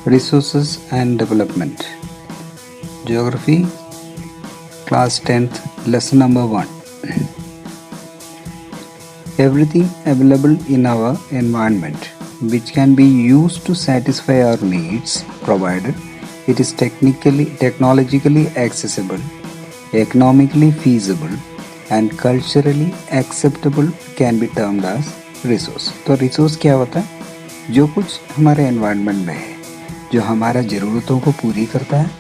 Resources and Development. Geography, Class 10th, Lesson number 1. Everything available in our environment which can be used to satisfy our needs, provided it is technologically accessible, economically feasible and culturally acceptable, can be termed as resource. तो resource क्या होता है? जो कुछ हमारे environment में है, जो हमारा ज़रूरतों को पूरी करता है,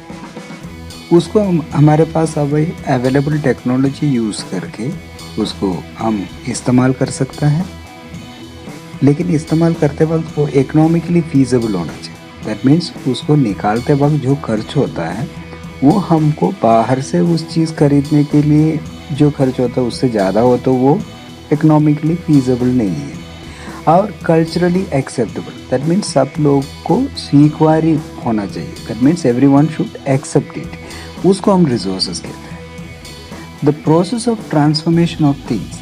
उसको हमारे पास अवेलेबल टेक्नोलॉजी यूज़ करके उसको हम इस्तेमाल कर सकते हैं, लेकिन इस्तेमाल करते वक्त वो इकोनॉमिकली फीजिबल होना चाहिए। दैट मीन्स उसको निकालते वक्त जो खर्च होता है वो हमको बाहर से उस चीज़ खरीदने के लिए जो खर्च होता है उससे ज़्यादा हो तो वो इकोनॉमिकली फीजिबल नहीं है, और कल्चरली एक्सेप्टेबल। दैट मीन्स सब लोग को स्वीकार्य होना चाहिए। That means everyone should accept it. उसको हम रिसोर्सेज कहते हैं। The process of transformation of things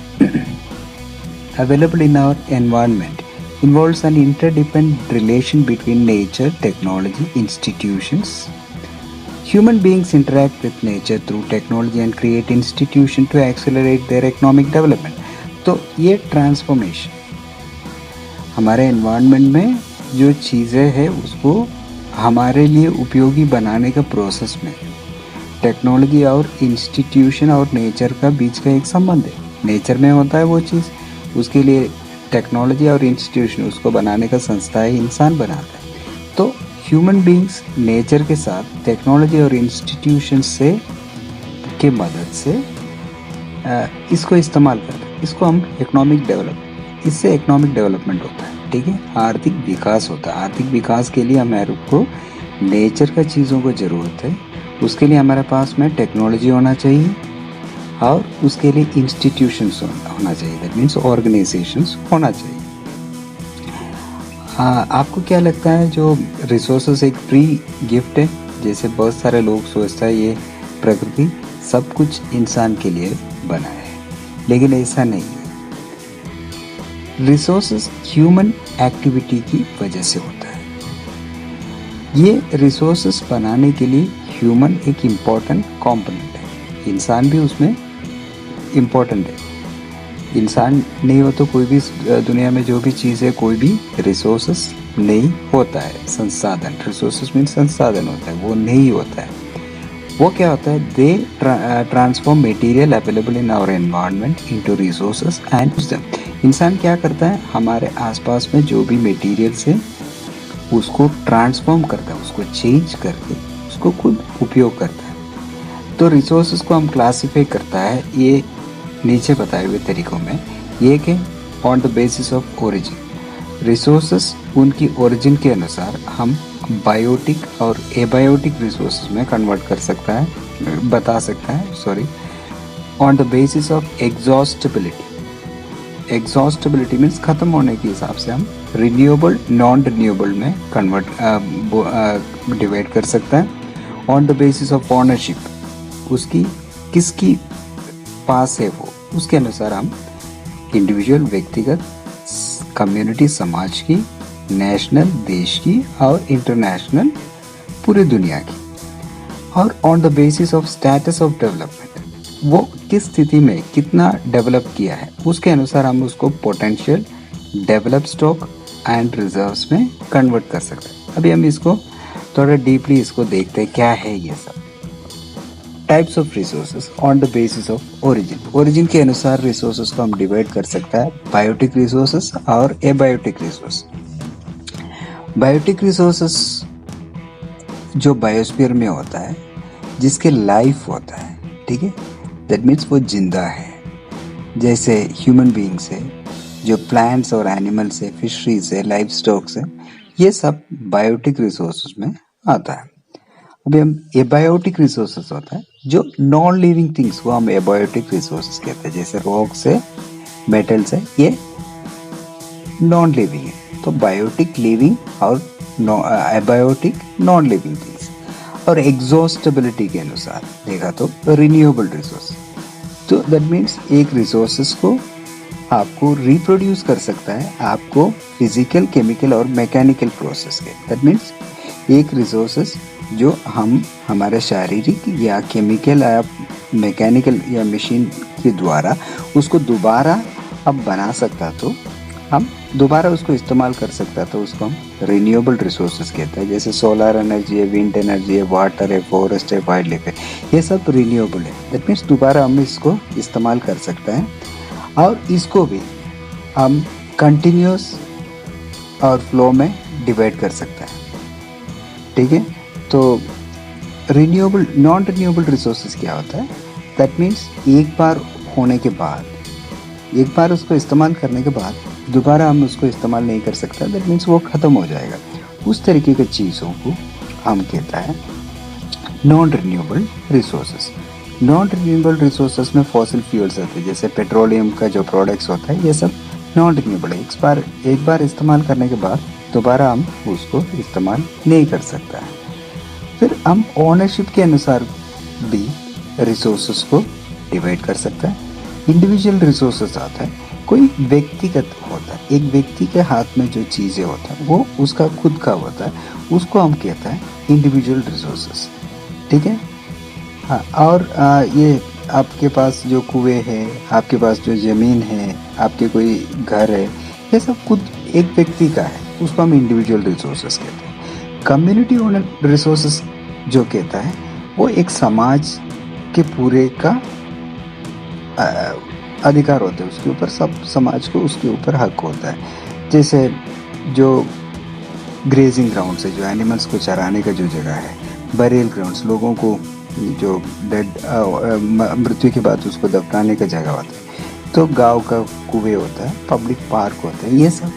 available in our environment involves an interdependent relation between nature, technology, institutions. Human beings interact with nature through technology and create institutions to accelerate their economic development. तो ये transformation हमारे environment में जो चीज़ें हैं उसको हमारे लिए उपयोगी बनाने का प्रोसेस में टेक्नोलॉजी और इंस्टीट्यूशन और नेचर का बीच का एक संबंध है। नेचर में होता है वो चीज़, उसके लिए टेक्नोलॉजी और इंस्टीट्यूशन उसको बनाने का संस्था है, इंसान बनाता है। तो ह्यूमन बीइंग्स नेचर के साथ टेक्नोलॉजी और इंस्टीट्यूशन से के मदद से इसको इस्तेमाल करते हैं। इसको हम इससे इकोनॉमिक डेवलपमेंट होता है, ठीक है, आर्थिक विकास होता है। आर्थिक विकास के लिए हमारे को नेचर का चीज़ों को ज़रूरत है, उसके लिए हमारे पास में टेक्नोलॉजी होना चाहिए और उसके लिए इंस्टीट्यूशंस होना चाहिए। दैट मीन्स ऑर्गेनाइजेशंस होना चाहिए। आपको क्या लगता है जो रिसोर्सेज एक फ्री गिफ्ट है? जैसे बहुत सारे लोग सोचता है ये प्रकृति सब कुछ इंसान के लिए बना है, लेकिन ऐसा नहीं है। रिसोर्सेज ह्यूमन एक्टिविटी की वजह से होता है। ये रिसोर्सेज बनाने के लिए ह्यूमन एक इम्पॉर्टेंट कंपोनेंट है। इंसान भी उसमें इम्पोर्टेंट है। इंसान नहीं हो तो कोई भी दुनिया में जो भी चीज़ है, कोई भी रिसोर्सेस नहीं होता है। संसाधन, रिसोर्सेस मीन संसाधन होता है, वो नहीं होता है। वो क्या होता है? They transform material available in our environment into resources and use them. इंसान क्या करता है? हमारे आसपास में जो भी मटेरियल्स है उसको ट्रांसफॉर्म करता है, उसको चेंज करके उसको खुद उपयोग करता है। तो रिसोर्सेज को हम क्लासीफाई करता है ये नीचे बताए हुए तरीकों में। ये कि on the basis of origin, resources उनकी ओरिजिन के अनुसार हम बायोटिक और एबायोटिक रिसोर्सेज में कन्वर्ट कर सकता है, बता सकता है। सॉरी, ऑन ड बेसिस ऑफ एग्जॉस्टेबिलिटी। एग्जॉस्टेबिलिटी मीन्स खत्म होने के हिसाब से हम रिन्यूएबल नॉन रिन्यूएबल में कन्वर्ट डिवाइड कर सकता है। On the basis of ownership, उसकी किसकी पास है वो, उसके अनुसार हम इंडिविजुअल, व्यक्तिगत, कम्युनिटी, समाज की, नेशनल, देश की और इंटरनेशनल, पूरी दुनिया की। और on the basis of status of development, वो किस स्थिति में कितना डेवलप किया है उसके अनुसार हम उसको potential, develop stock and reserves में कन्वर्ट कर सकते हैं। अभी हम इसको थोड़ा डीपली इसको देखते हैं क्या है ये सब। Types of resources on the basis of origin. Origin के अनुसार रिसोर्सेज को हम डिवाइड कर सकता है बायोटिक रिसोर्सेज और एबायोटिक रिसोर्स। बायोटिक रिसोर्सेज जो बायोस्फीयर में होता है, जिसके लाइफ होता है, ठीक है, दैट मीन्स वो जिंदा है। जैसे ह्यूमन बीइंग्स है, जो प्लांट्स और एनिमल्स है, फिशरीज है, लाइफ स्टॉक्स है, ये सब बायोटिक रिसोर्सेज में आता है। अभी हम एबायोटिक रिसोर्सेज होता है जो नॉन लिविंग थिंग्स को हम एबायोटिक रिसोर्सेज कहते हैं। जैसे रॉक्स है, मेटल्स है, ये नॉन लिविंग है। तो बायोटिक लिविंग और एबायोटिक नॉन लिविंग थिंग्स। और एग्जॉस्टेबिलिटी के अनुसार देखा तो रिन्यूएबल रिसोर्स। तो दैट मीन्स एक रिसोर्सेज को आपको रिप्रोड्यूस कर सकता है, आपको फिजिकल, केमिकल और मैकेनिकल प्रोसेस के। दैट मीन्स एक रिसोर्सेस जो हम हमारे शारीरिक या केमिकल या मैकेनिकल या मशीन के द्वारा उसको दोबारा अब बना सकता, तो हम दोबारा उसको इस्तेमाल कर सकता, तो उसको हम रिन्यूएबल रिसोर्सेज कहते हैं। जैसे सोलर एनर्जी है, विंड एनर्जी है, वाटर है, फॉरेस्ट है, वाइल्ड लाइफ है, ये सब रिन्यूएबल है। दैट मीन्स दोबारा हम इसको इस्तेमाल कर सकते हैं और इसको भी हम कंटिन्यूस और फ्लो में डिवाइड कर सकते हैं। ठीक है, तो रिन्यूएबल नॉन रिन्यूएबल रिसोर्सेज क्या होता है? दैट मीन्स एक बार होने के बाद, एक बार उसको इस्तेमाल करने के बाद दोबारा हम उसको इस्तेमाल नहीं कर सकते, दैट मीन्स वो ख़त्म हो जाएगा। उस तरीके की चीज़ों को हम कहता है non renewable resources. Non renewable resources में फॉसिल फ्यूल्स आते हैं, जैसे पेट्रोलियम का जो प्रोडक्ट्स होता है, ये सब नॉन रिन्यूएबल है। एक बार इस्तेमाल करने के बाद दोबारा हम उसको इस्तेमाल नहीं कर सकता है। फिर हम ओनरशिप के अनुसार भी रिसोर्सेज को डिवाइड कर सकते हैं। इंडिविजुअल रिसोर्सेज आता है, कोई व्यक्तिगत होता है, एक व्यक्ति के हाथ में जो चीज़ें होता है वो उसका खुद का होता है, उसको हम कहता है इंडिविजुअल रिसोर्सेज। ठीक है, हाँ। और ये आपके पास जो कुएं है, आपके पास जो ज़मीन है, आपके कोई घर है, ये सब खुद एक व्यक्ति का है, उसको हम इंडिविजुअल रिसोर्सेज कहते हैं। कम्युनिटी ओनर रिसोर्सेज जो कहता है वो एक समाज के पूरे का अधिकार होता है, उसके ऊपर सब समाज को उसके ऊपर हक होता है। जैसे जो ग्रेजिंग ग्राउंड्स है, जो एनिमल्स को चराने का जो जगह है, बरियल ग्राउंड्स, लोगों को जो डेड मृत्यु के बाद उसको दफनाने का जगह होता है, तो गांव का कुएं होता है, पब्लिक पार्क होता है, ये सब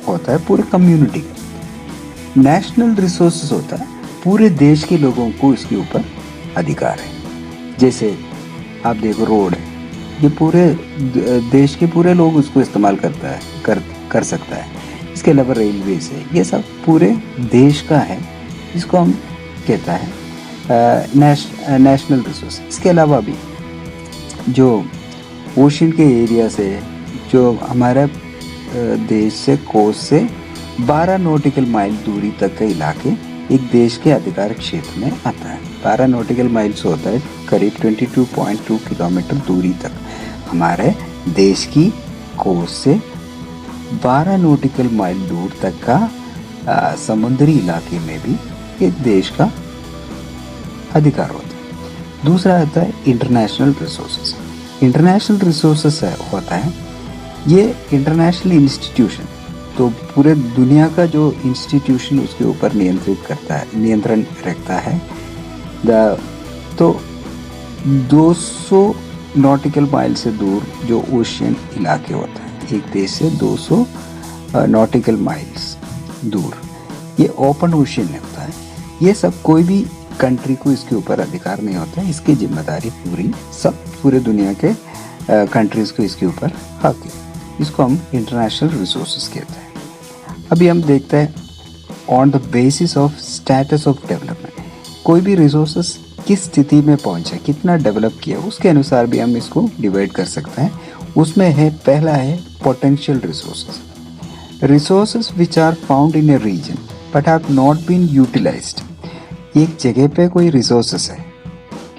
होता है पूरे कम्युनिटी का। नेशनल रिसोर्सेज होता है, पूरे देश के लोगों को इसके ऊपर अधिकार है। जैसे आप देखो रोड है, ये पूरे देश के पूरे लोग उसको इस्तेमाल कर सकता है। इसके अलावा रेलवेज है, ये सब पूरे देश का है, इसको हम कहता है नेशनल रिसोर्स। इसके अलावा भी जो ओशन के एरिया से, जो हमारे देश से कोस्ट से 12 नॉटिकल माइल दूरी तक के इलाके एक देश के अधिकार क्षेत्र में आता है। 12 नॉटिकल माइल्स होता है करीब 22.2 किलोमीटर दूरी तक। हमारे देश की कोस्ट से 12 नॉटिकल माइल दूर तक का समुद्री इलाके में भी एक देश का अधिकार होता है। दूसरा आता है इंटरनेशनल रिसोर्सेज। इंटरनेशनल रिसोर्सेज होता है ये इंटरनेशनल इंस्टीट्यूशन, तो पूरे दुनिया का जो इंस्टीट्यूशन उसके ऊपर नियंत्रण रखता है। तो 200 नॉटिकल माइल से दूर जो ओशियन इलाके होता है, एक देश से 200 नॉटिकल माइल्स दूर, ये ओपन ओशियन होता है। ये सब कोई भी कंट्री को इसके ऊपर अधिकार नहीं होता है, इसकी जिम्मेदारी पूरे दुनिया के कंट्रीज को इसके ऊपर हक है। इसको हम इंटरनेशनल रिसोर्सेज कहते हैं। अभी हम देखते हैं on the basis of status of development, कोई भी रिसोर्सेज किस स्थिति में पहुंचा, कितना डेवलप किया, उसके अनुसार भी हम इसको डिवाइड कर सकते हैं। उसमें है, पहला है potential resources which are found in a region but have not been utilized. एक जगह पे कोई रिसोर्सेज है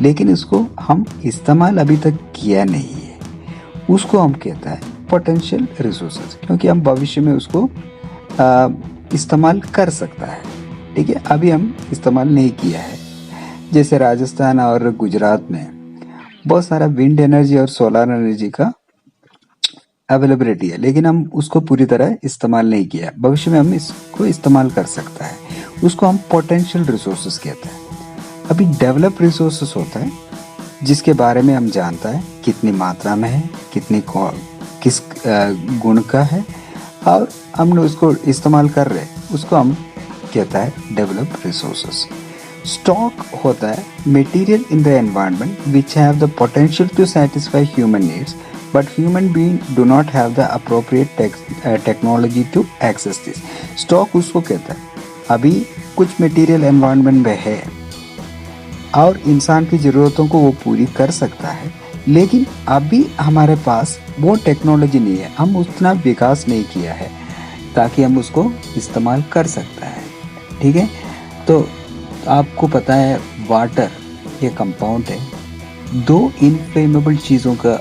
लेकिन उसको हम इस्तेमाल अभी तक किया नहीं है, उसको हम कहता है पोटेंशियल रिसोर्सेज, क्योंकि हम भविष्य में उसको इस्तेमाल कर सकता है। ठीक है, अभी हम इस्तेमाल नहीं किया है। जैसे राजस्थान और गुजरात में बहुत सारा विंड एनर्जी और सोलर एनर्जी का अवेलेबिलिटी है, लेकिन हम उसको पूरी तरह इस्तेमाल नहीं किया। भविष्य में हम इसको इस्तेमाल कर सकता है, उसको हम पोटेंशियल रिसोर्सेज कहते हैं। अभी डेवलप रिसोर्सेज होता है जिसके बारे में हम जानता है कितनी मात्रा में है, किस गुण का है, और हमने उसको इस्तेमाल कर रहे, उसको हम कहता है डेवलप रिसोर्सेज। स्टॉक होता है material in the environment which have the potential to satisfy human needs but human being do not have the appropriate technology to access this. Stock उसको कहता है अभी कुछ मटेरियल एनवायरनमेंट में है और इंसान की ज़रूरतों को वो पूरी कर सकता है, लेकिन अभी हमारे पास वो टेक्नोलॉजी नहीं है, हम उतना विकास नहीं किया है ताकि हम उसको इस्तेमाल कर सकता है। ठीक है, तो आपको पता है वाटर ये कंपाउंड है, दो इनफ्लेमेबल चीज़ों का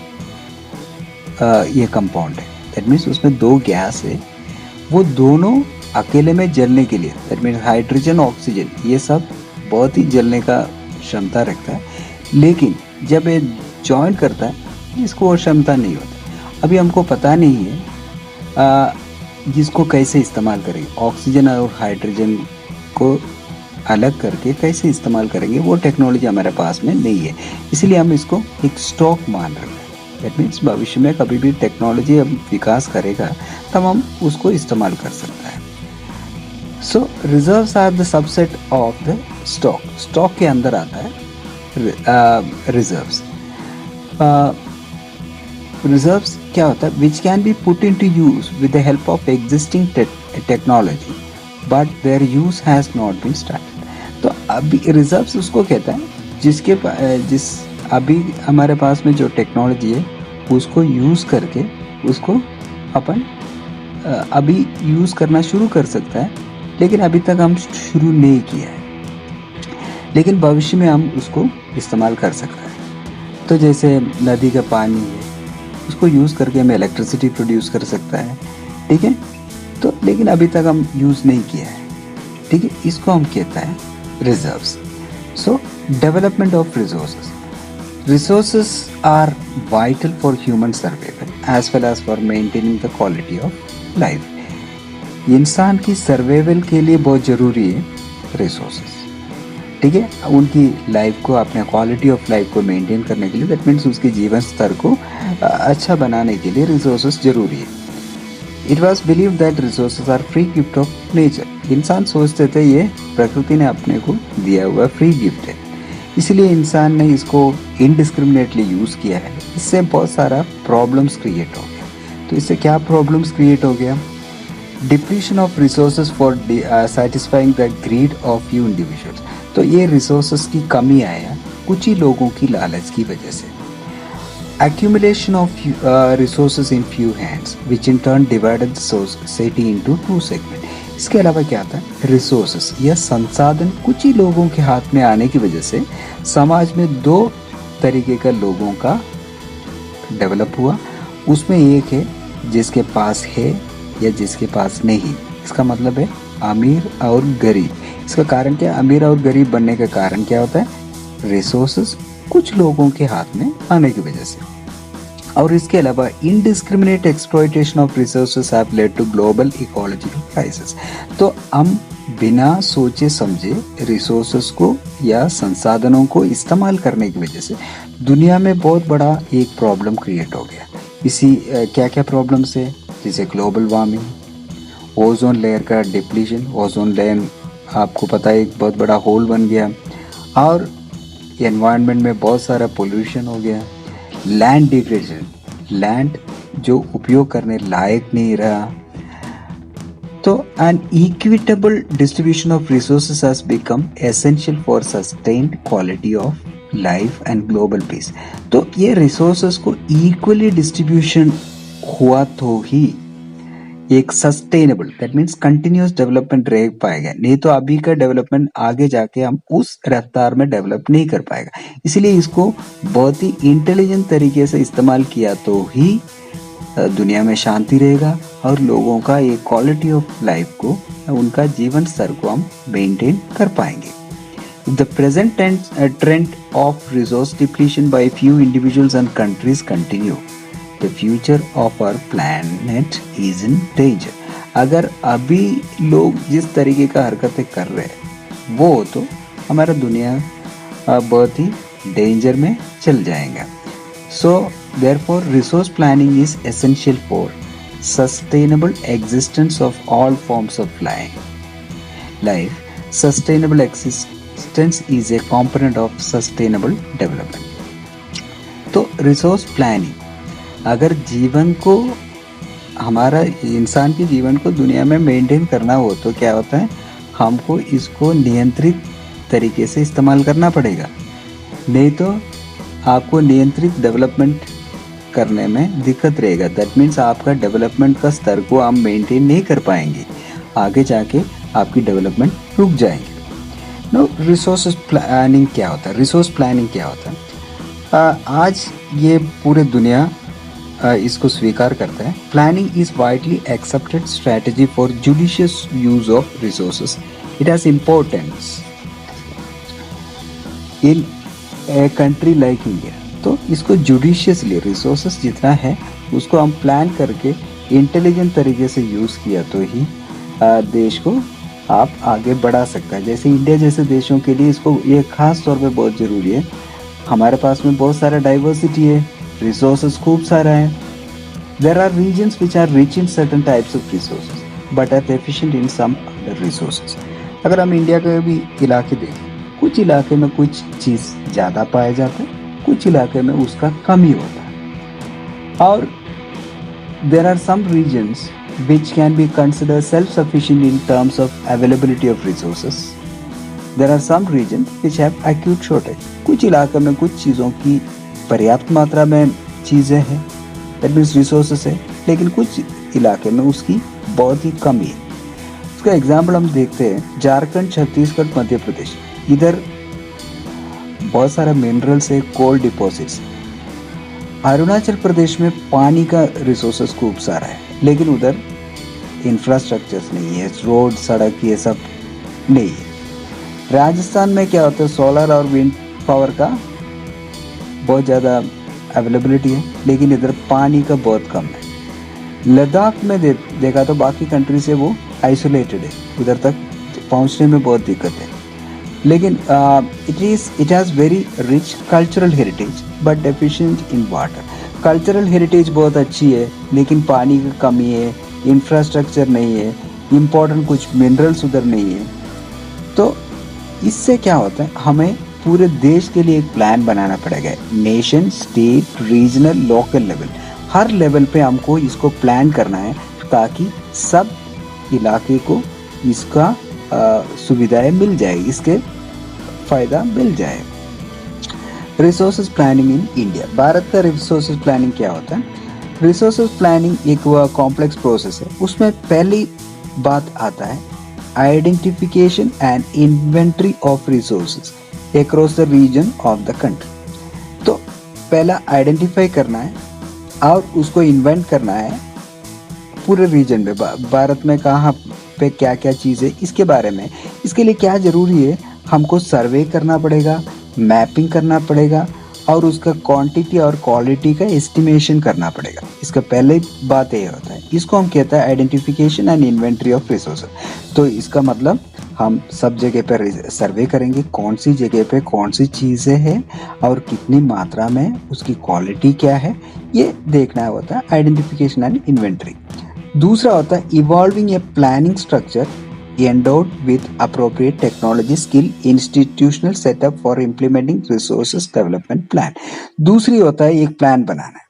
ये कंपाउंड है। दैट मीन्स उसमें दो गैस है, वो दोनों अकेले में जलने के लिए, दैट मीन्स हाइड्रोजन ऑक्सीजन ये सब बहुत ही जलने का क्षमता रखता है, लेकिन जब ये जॉइन करता है इसको वो क्षमता नहीं होती। अभी हमको पता नहीं है जिसको कैसे इस्तेमाल करेंगे, ऑक्सीजन और हाइड्रोजन को अलग करके कैसे इस्तेमाल करेंगे, वो टेक्नोलॉजी हमारे पास में नहीं है, इसलिए हम इसको एक स्टॉक मान रहे हैं। दैट मीन्स भविष्य में कभी भी टेक्नोलॉजी अब विकास करेगा तब हम उसको इस्तेमाल कर सकते हैं। So reserves are the subset of the stock. Stock के अंदर आता है रिजर्व्स। रिजर्व्स क्या होता है, which can be put into use with the help of existing technology but their use has not been started. तो अभी reserves उसको कहता है जिस अभी हमारे पास में जो टेक्नोलॉजी है उसको यूज़ करके उसको अपन अभी यूज़ करना शुरू कर सकता है, लेकिन अभी तक हम शुरू नहीं किया है, लेकिन भविष्य में हम उसको इस्तेमाल कर सकते हैं। तो जैसे नदी का पानी है उसको यूज़ करके हमें इलेक्ट्रिसिटी प्रोड्यूस कर सकता है, ठीक है। तो लेकिन अभी तक हम यूज़ नहीं किया है, ठीक है। इसको हम कहता है reserves. So development of resources. Resources are vital for human survival as well as for maintaining the quality of life. इंसान की सर्वाइवल के लिए बहुत ज़रूरी है रिसोर्सेज, ठीक है। उनकी लाइफ को, अपने क्वालिटी ऑफ लाइफ को मेंटेन करने के लिए, दैट मीन्स उसके जीवन स्तर को अच्छा बनाने के लिए रिसोर्सेज ज़रूरी है। It was believe that resources are free gift of nature. इंसान सोचते थे ये प्रकृति ने अपने को दिया हुआ फ्री गिफ्ट है, इसलिए इंसान ने इसको इनडिस्क्रिमिनेटली यूज़ किया है। इससे बहुत सारा प्रॉब्लम्स क्रिएट हो गया। तो इससे क्या प्रॉब्लम्स क्रिएट हो गया, depletion of resources for satisfying the greed of few individuals. तो ये रिसोर्सेज की कमी आया कुछ ही लोगों की लालच की वजह से। accumulation of resources in few hands which in turn divided the society into two segments। इसके अलावा क्या आता है, रिसोर्सेस या संसाधन कुछ ही लोगों के हाथ में आने की वजह से समाज में दो तरीके का लोगों का डेवलप हुआ। उसमें एक है जिसके पास है या जिसके पास नहीं। इसका मतलब है अमीर और गरीब। इसका कारण क्या, अमीर और गरीब बनने का कारण क्या होता है, रिसोर्सेस कुछ लोगों के हाथ में आने की वजह से। और इसके अलावा indiscriminate exploitation of resources have led to global ecological crisis. तो हम बिना सोचे समझे रिसोर्सेस को या संसाधनों को इस्तेमाल करने की वजह से दुनिया में बहुत बड़ा एक प्रॉब्लम क्रिएट हो गया। इसी क्या क्या प्रॉब्लम्स है, जैसे ग्लोबल वार्मिंग, ओजोन लेयर का डिप्लीशन, ओजोन लेयर आपको पता है एक बहुत बड़ा होल बन गया, और एनवायरनमेंट में बहुत सारा पोल्यूशन हो गया, लैंड डिग्रेडेशन, लैंड जो उपयोग करने लायक नहीं रहा। तो an equitable distribution of resources has become essential for sustained quality of life and global peace. तो ये रिसोर्सेज को इक्वली डिस्ट्रीब्यूशन हुआ तो ही एक sustainable, that means continuous development रह पाएगा, नहीं तो अभी का डेवलपमेंट आगे जाके हम उस रफ्तार में डेवलप नहीं कर पाएगा। इसलिए इसको बहुत ही इंटेलिजेंट तरीके से इस्तेमाल किया तो ही दुनिया में शांति रहेगा और लोगों का एक क्वालिटी ऑफ लाइफ को, उनका जीवन स्तर को हम मेंटेन कर पाएंगे। The present trend of resource depletion by few individuals and countries continue, The future of our planet is in danger। अगर अभी लोग जिस तरीके का हरकतें कर रहे हैं वो तो हमारा दुनिया बहुत ही डेंजर में चल जाएगा। So therefore resource planning is essential for sustainable existence of all forms of life। Sustainable existence is a component of sustainable development। तो रिसोर्स प्लानिंग, अगर जीवन को, हमारा इंसान के जीवन को दुनिया में मेंटेन करना हो तो क्या होता है, हमको इसको नियंत्रित तरीके से इस्तेमाल करना पड़ेगा, नहीं तो आपको नियंत्रित डेवलपमेंट करने में दिक्कत रहेगा। दैट मीन्स आपका डेवलपमेंट का स्तर को हम मेंटेन नहीं कर पाएंगे, आगे जाके आपकी डेवलपमेंट रुक जाएंगे। नो, रिसोर्स प्लानिंग क्या होता है? रिसोर्स प्लानिंग क्या होता है? आज ये पूरे दुनिया इसको स्वीकार करता है। Planning is widely accepted strategy for judicious use of resources. It has importance in a country like India. तो इसको जुडिशियसली रिसोर्सेस जितना है उसको हम प्लान करके इंटेलिजेंट तरीके से यूज़ किया तो ही देश को आप आगे बढ़ा सकता है। जैसे इंडिया जैसे देशों के लिए इसको ये खास तौर पे बहुत ज़रूरी है। हमारे पास में बहुत सारा डाइवर्सिटी है, रिसोर्सेज खूब सारा है। There are regions which are rich in certain types of resources but are deficient in some other resources. अगर हम इंडिया के भी इलाके देखें, कुछ इलाके में कुछ चीज़ ज़्यादा पाया जाता है, कुछ इलाके में उसका कम ही होता है। और there are some regions which can be considered self-sufficient in terms of availability of resources. There are some regions which have acute shortage. कुछ इलाके में कुछ चीज़ों की पर्याप्त मात्रा में चीज़ें हैं, that means resources है, लेकिन कुछ इलाके में उसकी बहुत ही कमी है। उसका एग्जाम्पल हम देखते हैं झारखंड, छत्तीसगढ़, मध्य प्रदेश। इधर बहुत सारा मिनरल्स है, कोल डिपॉजिट्स। अरुणाचल प्रदेश में पानी का रिसोर्सेस खूब सारा है, लेकिन उधर इंफ्रास्ट्रक्चर्स नहीं है, रोड, सड़क ये सब नहीं है। राजस्थान में क्या होता है, सोलर और विंड पावर का बहुत ज़्यादा अवेलेबिलिटी है, लेकिन इधर पानी का बहुत कम है। लद्दाख में देखा तो बाकी कंट्री से वो आइसोलेटेड है, उधर तक पहुंचने में बहुत दिक्कत है। लेकिन it has very rich cultural heritage but deficient in water. Cultural heritage बहुत अच्छी है, लेकिन पानी की कमी है, इंफ्रास्ट्रक्चर नहीं है, इम्पोर्टेंट कुछ मिनरल्स उधर नहीं है। तो इससे क्या होता है, हमें पूरे देश के लिए एक प्लान बनाना पड़ेगा। Nation, state, regional, local level, हर लेवल पे हमको इसको प्लान करना है ताकि सब इलाके को इसका सुविधाएं मिल जाए, इसके फ़ायदा मिल जाए। Resources planning in India. Bharat का रिसोर्सेज प्लानिंग क्या होता है? रिसोर्सेज प्लानिंग एक कॉम्प्लेक्स प्रोसेस है। उसमें पहली बात आता है identification and inventory of resources across the region of the country. तो पहला आइडेंटिफाई करना है और उसको इन्वेंट करना है पूरे रीजन में, भारत में कहाँ पे क्या क्या चीज़ है इसके बारे में। इसके लिए क्या ज़रूरी है, हमको सर्वे करना पड़ेगा, मैपिंग करना पड़ेगा और उसका क्वांटिटी और क्वालिटी का एस्टिमेशन करना पड़ेगा। इसका पहले बात ये होता है, इसको हम कहते हैं identification and inventory of resources. तो इसका मतलब हम सब जगह पर सर्वे करेंगे, कौन सी जगह पे कौन सी चीज़ें हैं और कितनी मात्रा में, उसकी क्वालिटी क्या है, ये देखना होता है आइडेंटिफिकेशन एंड इन्वेंट्री। दूसरा होता है evolving a planning structure endowed with appropriate technology, skill, institutional setup for implementing resources development plan। दूसरी होता है एक प्लान बनाना है,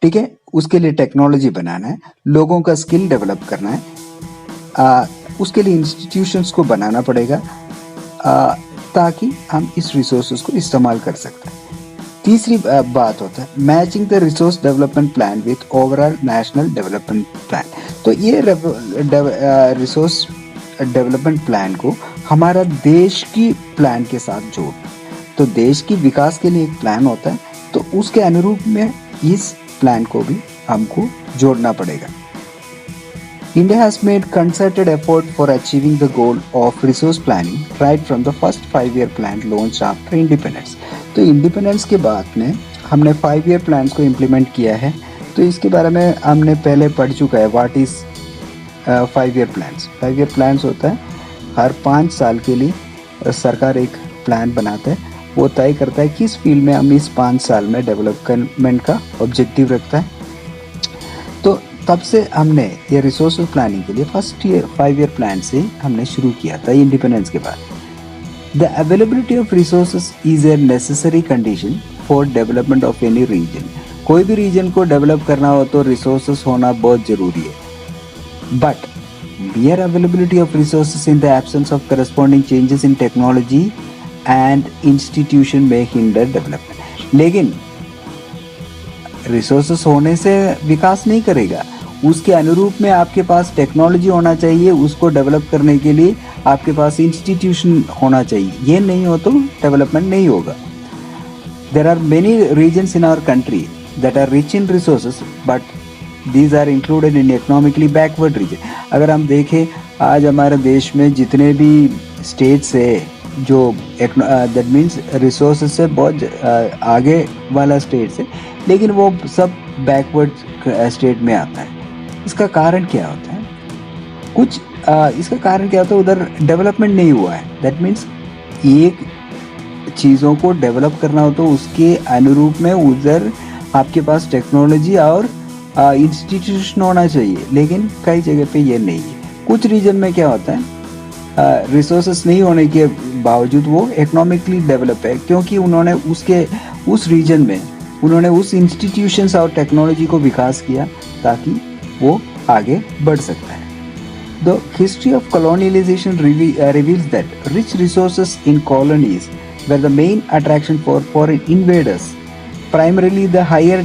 ठीक है, उसके लिए टेक्नोलॉजी बनाना है, लोगों का स्किल डेवलप करना है, उसके लिए इंस्टीट्यूशंस को बनाना पड़ेगा ताकि हम इस रिसोर्सेज को इस्तेमाल कर सकते हैं। तीसरी बात होता है matching the resource development plan with overall national development plan. तो ये रिसोर्स डेवलपमेंट प्लान को हमारा देश की प्लान के साथ जोड़, तो देश की विकास के लिए एक प्लान होता है, तो उसके अनुरूप में इस प्लान को भी हमको जोड़ना पड़ेगा। India has made concerted effort for achieving the goal of resource planning right from the first 5-year plan launched after independence। तो इंडिपेंडेंस के बाद में हमने 5-year plans को इम्प्लीमेंट किया है। तो इसके बारे में हमने पहले पढ़ चुका है, what is 5-year plans। 5-year plans होता है हर 5 साल के लिए सरकार एक प्लान बनाता है, वो तय करता है किस फील्ड में हम इस 5 साल में डेवलपमेंट का ऑब्जेक्टिव रखता है। तो तब से हमने ये रिसोर्स प्लानिंग के लिए फर्स्ट 5-year प्लान से हमने शुरू किया था इंडिपेंडेंस के बाद। The availability of resources is a necessary condition for development of any region. कोई भी रीजन को डेवलप करना हो तो रिसोर्सेज होना बहुत ज़रूरी है। But mere availability of resources in the absence of corresponding changes in technology and institution may hinder development। लेकिन रिसोर्सेस होने से विकास नहीं करेगा, उसके अनुरूप में आपके पास टेक्नोलॉजी होना चाहिए उसको डेवलप करने के लिए, आपके पास इंस्टीट्यूशन होना चाहिए, ये नहीं हो तो डेवलपमेंट नहीं होगा। There are many regions in our country that are rich in resources but these are included in economically backward region. अगर हम देखें आज हमारे देश में जितने भी स्टेट्स है जो दैट मीन्स रिसोर्सेज से बहुत आगे वाला स्टेट्स है, लेकिन वो सब बैकवर्ड स्टेट में आता है। इसका कारण क्या होता है? इसका कारण क्या होता है? उधर डेवलपमेंट नहीं हुआ है। दैट मीन्स एक चीज़ों को डेवलप करना हो तो उसके अनुरूप में उधर आपके पास टेक्नोलॉजी और इंस्टीट्यूशन होना चाहिए, लेकिन कई जगह पे ये नहीं है। कुछ रीजन में क्या होता है, रिसोर्सेस नहीं होने के बावजूद वो इकोनॉमिकली डेवलप है, क्योंकि उन्होंने उस रीजन में उन्होंने उस इंस्टीट्यूशंस और टेक्नोलॉजी को विकास किया ताकि वो आगे बढ़ सकता है। The history of colonialization reveals that rich resources in colonies were the main attraction for foreign invaders. Primarily, the higher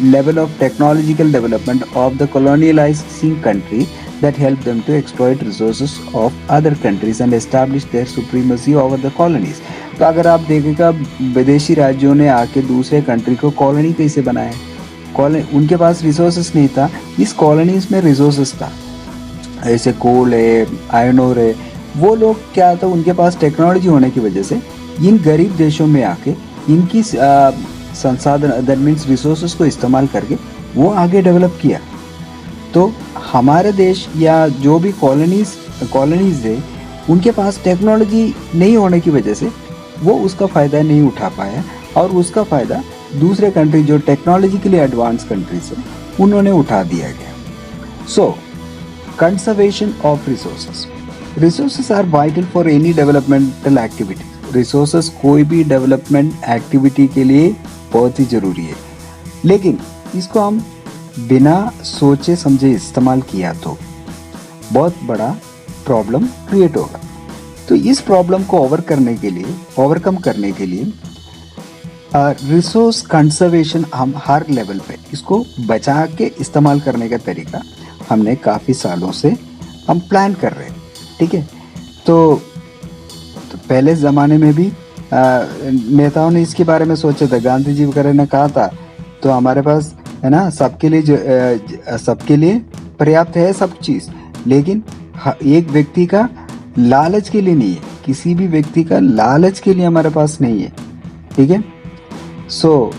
level of technological development of the colonializing country that helped them to exploit resources of other countries and establish their supremacy over the colonies. तो अगर आप देखेगा विदेशी राज्यों ने आके दूसरे country को कॉलोनी कैसे बनाया? उनके पास रिसोर्सेस नहीं था, इस कॉलोनीज में रिसोर्सेस था, ऐसे कोल है, आयरन ओर है। वो लोग क्या था, उनके पास टेक्नोलॉजी होने की वजह से इन गरीब देशों में आके इनकी संसाधन दैट मीन्स रिसोर्सेस को इस्तेमाल करके वो आगे डेवलप किया। तो हमारे देश या जो भी कॉलोनीज है उनके पास टेक्नोलॉजी नहीं होने की वजह से वो उसका फ़ायदा नहीं उठा पाया, और उसका फ़ायदा दूसरे कंट्री जो टेक्नोलॉजिकली एडवांस कंट्रीज है उन्होंने उठा दिया गया। So conservation of resources are vital for any developmental activity. Resources कोई भी डेवलपमेंट एक्टिविटी के लिए बहुत ही ज़रूरी है, लेकिन इसको हम बिना सोचे समझे इस्तेमाल किया तो बहुत बड़ा प्रॉब्लम क्रिएट होगा। तो इस प्रॉब्लम को ओवरकम करने के लिए रिसोर्स कंजर्वेशन हम हर लेवल पे इसको बचा के इस्तेमाल करने का तरीका हमने काफ़ी सालों से हम प्लान कर रहे हैं। ठीक है, तो पहले ज़माने में भी नेताओं ने इसके बारे में सोचा था, गांधी जी वगैरह ने कहा था, तो हमारे पास है ना सबके लिए पर्याप्त है सब चीज़, लेकिन एक व्यक्ति का लालच के लिए नहीं है, किसी भी व्यक्ति का लालच के लिए हमारे पास नहीं है। ठीक है, सो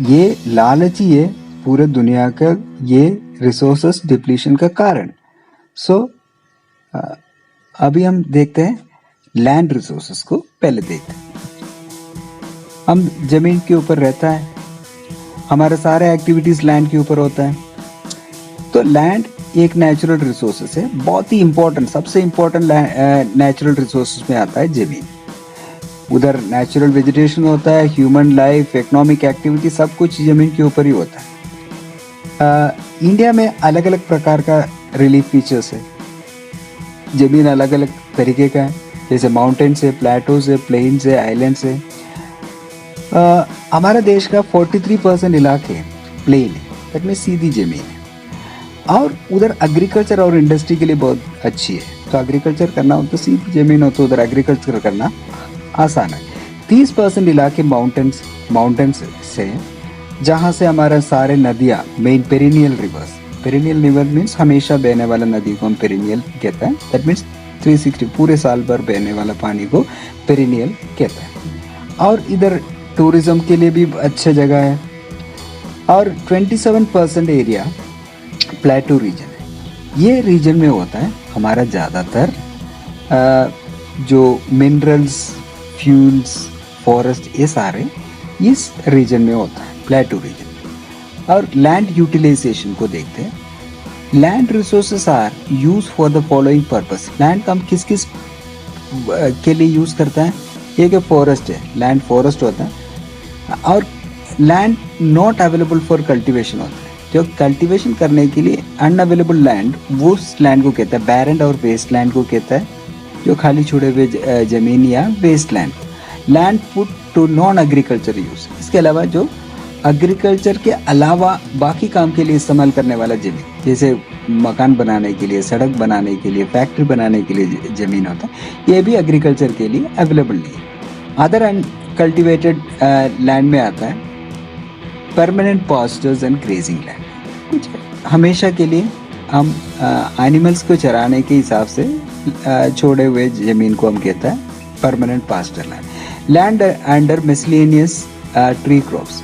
ये लालच ही है पूरे दुनिया का ये रिसोर्सेस डिप्लीशन का कारण। सो अभी हम देखते हैं लैंड रिसोर्सेस को। पहले देखते हैं, हम जमीन के ऊपर रहता है, हमारे सारे एक्टिविटीज लैंड के ऊपर होता है। तो लैंड एक नेचुरल रिसोर्सेस है, बहुत ही इंपॉर्टेंट, सबसे इंपॉर्टेंट नेचुरल रिसोर्सेस में आता है जमीन। उधर नेचुरल वेजिटेशन होता है, ह्यूमन लाइफ, इकोनॉमिक एक्टिविटी, सब कुछ जमीन के ऊपर ही होता है। इंडिया में अलग अलग प्रकार का रिलीफ फीचर्स है, जमीन अलग अलग तरीके का है, जैसे माउंटेन्स है, प्लेटोज है, प्लेन्स है, आइलैंड्स है। हमारे देश का 43% इलाके प्लेन है, दैट मीन्स सीधी जमीन है, और उधर एग्रीकल्चर और इंडस्ट्री के लिए बहुत अच्छी है। तो एग्रीकल्चर करना हो तो सीधी जमीन हो तो उधर एग्रीकल्चर करना आसान है। 30% इलाके माउंटेन्स से, जहाँ से हमारे सारे नदियाँ मेन पेरिनियल रिवर मीन्स हमेशा बहने वाला नदी को हम पेरिनियल कहता है। दैट मीन्स 360 पूरे साल भर बहने वाला पानी को पेरिनियल कहता है। और इधर टूरिज्म के लिए भी अच्छी जगह है। और 27% एरिया प्लेटू रीजन है। ये रीजन में होता है हमारा ज़्यादातर जो मिनरल्स, फ्यूल्स, फॉरेस्ट, ये सारे इस रीजन में होता है, प्लेटू रीजन। और लैंड यूटिलाइजेशन को देखते हैं। Land resources are use for the following purpose. Land का हम किस किस के लिए यूज़ करता है? एक फॉरेस्ट है, लैंड फॉरेस्ट होता है, और land not available for cultivation होता है। जो कल्टीवेशन करने के लिए अनअवेलेबल लैंड, वो उस लैंड को कहता है बैरन और वेस्ट लैंड को कहता है, जो खाली छोड़े हुए जमीन या waste land. Land put to non agriculture use, इसके अलावा जो एग्रीकल्चर के अलावा बाकी काम के लिए इस्तेमाल करने वाला जमीन, जैसे मकान बनाने के लिए, सड़क बनाने के लिए, फैक्ट्री बनाने के लिए ज़मीन होता है, ये भी एग्रीकल्चर के लिए अवेलेबल नहीं है। अदर अनकल्टिवेटेड लैंड में आता है permanent pastors and grazing land, कुछ हमेशा के लिए हम एनिमल्स को चराने के हिसाब से छोड़े हुए ज़मीन को हम कहते हैं permanent pastor land. Land under miscellaneous tree groves,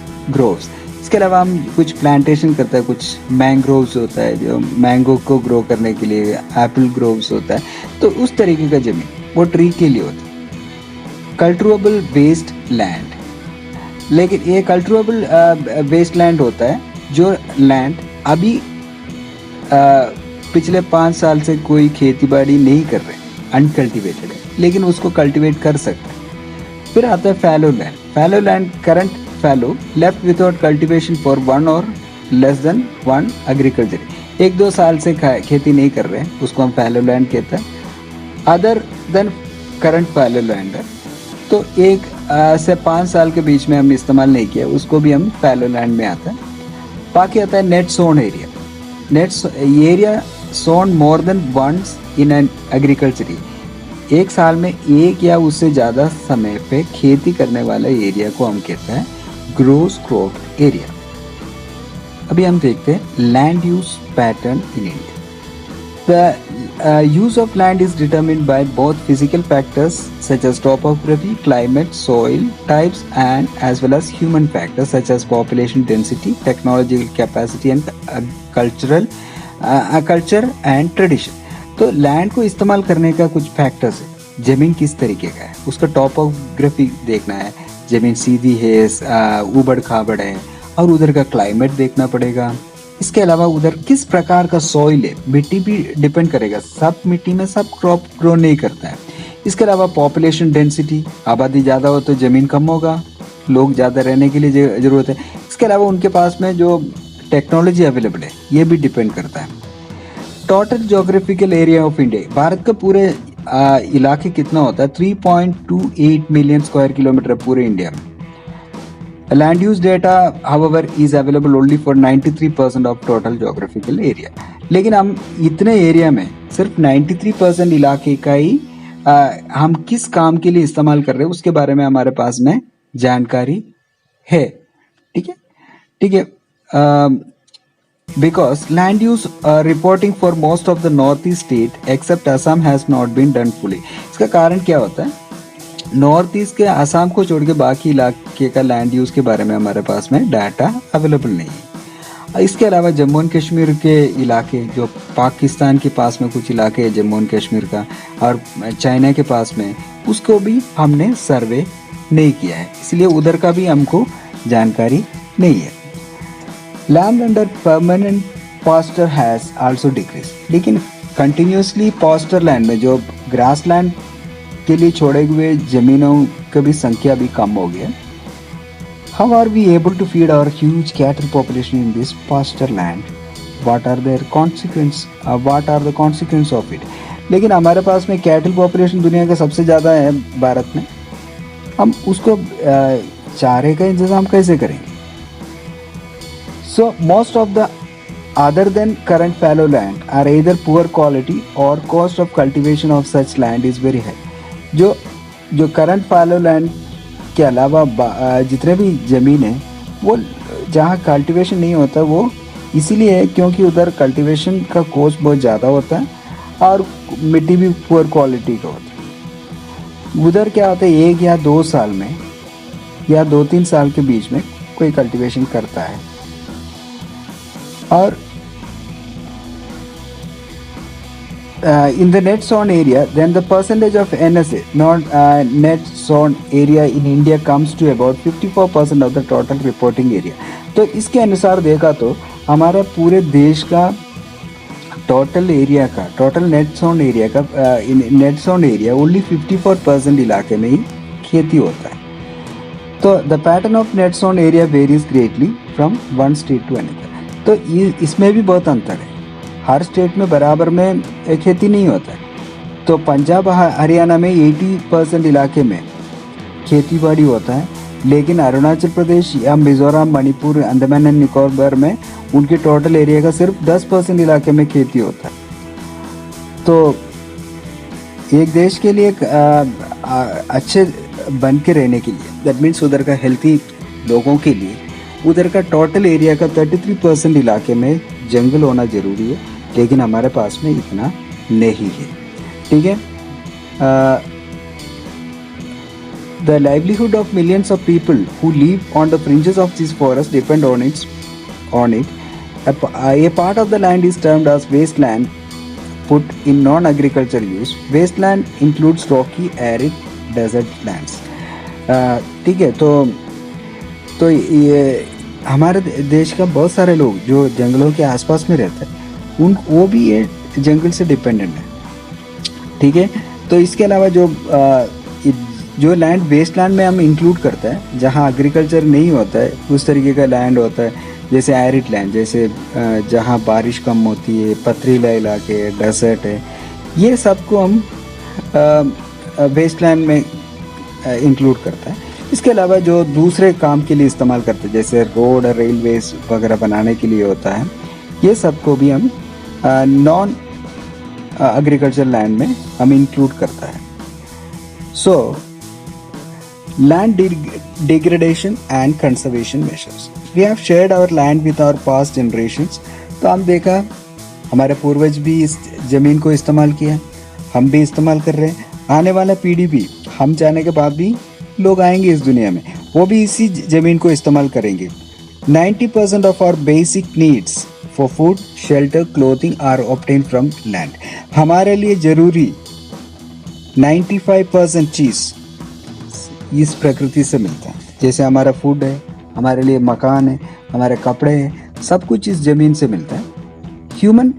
इसके अलावा हम कुछ प्लांटेशन करते हैं, कुछ मैंग्रोव्स होता है जो मैंगो को ग्रो करने के लिए, एप्पल ग्रोव्स होता है, तो उस तरीके का ज़मीन वो ट्री के लिए होता है। कल्टिवेबल वेस्ट लैंड, लेकिन ये कल्टिवेबल वेस्ट लैंड होता है जो लैंड अभी पिछले 5 साल से कोई खेती बाड़ी नहीं कर रहे, अनकल्टिवेटेड है, लेकिन उसको कल्टिवेट कर सकते हैं। फिर आता है fallow land. Fallow land current fallow left without cultivation for 1 और लेस देन 1 एग्रीकल्चर, 1-2 साल से खेती नहीं कर रहे हैं, उसको हम फैलो लैंड कहते हैं। Other than current fallow land है, तो 1 से 5 साल के बीच में हम इस्तेमाल नहीं किया, उसको भी हम फैलो लैंड में आता है। बाकी आता है net sown area. Net area sown more than once in an agriculture, एक साल में एक या उससे ज़्यादा समय पे खेती करने वाला एरिया को हम कहते हैं ग्रोस क्रॉप एरिया। अभी हम देखते हैं land use pattern in India. The use of land is determined by both physical factors such as topography, climate, soil types, and as well as human factors such as population density, technological capacity, and culture and tradition. तो land को इस्तेमाल करने का कुछ factors है। ज़मीन किस तरीके का है, उसका टॉपोग्राफी देखना है, ज़मीन सीधी है, ऊबड़ खाबड़ है, और उधर का क्लाइमेट देखना पड़ेगा। इसके अलावा उधर किस प्रकार का सॉइल है, मिट्टी भी डिपेंड करेगा, सब मिट्टी में सब क्रॉप ग्रो नहीं करता है। इसके अलावा पॉपुलेशन डेंसिटी, आबादी ज़्यादा हो तो ज़मीन कम होगा, लोग ज़्यादा रहने के लिए ज़रूरत है। इसके अलावा उनके पास में जो टेक्नोलॉजी अवेलेबल है ये भी डिपेंड करता है। Total geographical area of India, Bharat का पूरे इलाके कितना होता है, 3.28 मिलियन स्क्वायर किलोमीटर पूरे इंडिया में। Land use data, however, is available only for 93% of total geographical area. लेकिन हम इतने एरिया में सिर्फ 93% इलाके का ही हम किस काम के लिए इस्तेमाल कर रहे हैं उसके बारे में हमारे पास में जानकारी है। ठीक है। Because land use reporting for most of the northeast state except Assam has not been done fully. इसका कारण क्या होता है, नॉर्थ ईस्ट के आसाम को छोड़ के बाकी इलाके का लैंड यूज़ के बारे में हमारे पास में डाटा अवेलेबल नहीं है। इसके अलावा जम्मू एंड कश्मीर के इलाके, जो पाकिस्तान के पास में कुछ इलाके हैं जम्मू एंड कश्मीर का, और चाइना के पास में, उसको भी हमने सर्वे नहीं किया है, इसलिए उधर का भी हमको जानकारी नहीं है। Land under permanent pastor has also decrease, लेकिन कंटिन्यूसली पास्टर लैंड में जो ग्रास लैंड के लिए छोड़े हुए जमीनों की भी संख्या भी कम हो गया। How are we able to feed our huge cattle population in this pasture land, what are the consequence of it. लेकिन हमारे पास में कैटल पॉपुलेशन दुनिया का सबसे ज़्यादा है भारत में, हम उसको चारे का इंतज़ाम कैसे करेंगे। So most of the other than current fallow land are either poor quality or cost of cultivation of such land is very high. जो करंट फैलो लैंड के अलावा जितने भी ज़मीन है वो जहाँ कल्टीवेशन नहीं होता वो इसीलिए है क्योंकि उधर कल्टीवेशन का कॉस्ट बहुत ज़्यादा होता है और मिट्टी भी पुअर क्वालिटी का होता है। उधर क्या होता है, 1 या 2 साल में या 2-3 साल के बीच में कोई कल्टीवेशन करता है। और in the net zone area, then the percentage of NSA, net zone area in India comes to about 54% of the total reporting area. तो इसके अनुसार देखा तो हमारा पूरे देश का टोटल एरिया का, total net sown area only 54% इलाके में ही खेती होता है। तो the pattern of net sown area varies greatly from one state to another. तो इसमें भी बहुत अंतर है, हर स्टेट में बराबर में खेती नहीं होता है। तो पंजाब हरियाणा में 80% इलाके में खेती बाड़ी होता है, लेकिन अरुणाचल प्रदेश या मिजोरम, मणिपुर, अंडमान एंड निकोबार में उनके टोटल एरिया का सिर्फ 10% इलाके में खेती होता है। तो एक देश के लिए अच्छे बन के रहने के लिए, दैट मीन्स उधर का हेल्थी लोगों के लिए उधर का टोटल एरिया का 33% इलाके में जंगल होना ज़रूरी है, लेकिन हमारे पास में इतना नहीं है। ठीक है। The livelihood of millions of people who live on the fringes of this forest depend on it. A part of the land is termed as wasteland, put in non-agricultural use. Wasteland includes rocky, arid, desert lands. ठीक है। तो ये हमारे देश का बहुत सारे लोग जो जंगलों के आसपास में रहते हैं वो भी ये जंगल से डिपेंडेंट है। ठीक है। तो इसके अलावा जो लैंड वेस्ट लैंड में हम इंक्लूड करते हैं, जहाँ एग्रीकल्चर नहीं होता है उस तरीके का लैंड होता है, जैसे एरिड लैंड, जैसे जहाँ बारिश कम होती है, पथरीला इलाके, डेजर्ट है, ये सबको हम वेस्ट लैंड में इंक्लूड करता है। इसके अलावा जो दूसरे काम के लिए इस्तेमाल करते हैं, जैसे रोड और रेलवेज वगैरह बनाने के लिए होता है, ये सबको भी हम नॉन एग्रीकल्चर लैंड में हम इंक्लूड करता है। सो land degradation and conservation measures. We have shared our land with our past generations. तो हम देखा हमारे पूर्वज भी इस ज़मीन को इस्तेमाल किया, हम भी इस्तेमाल कर रहे हैं, आने वाला पीढ़ी भी, हम जाने के बाद भी लोग आएंगे इस दुनिया में, वो भी इसी ज़मीन को इस्तेमाल करेंगे। 90% of our basic needs for food, shelter, clothing are obtained from land. हमारे लिए ज़रूरी 95% चीज़ इस प्रकृति से मिलता है। जैसे हमारा फूड है, हमारे लिए मकान है, हमारे कपड़े हैं, सब कुछ इस ज़मीन से मिलता है। Human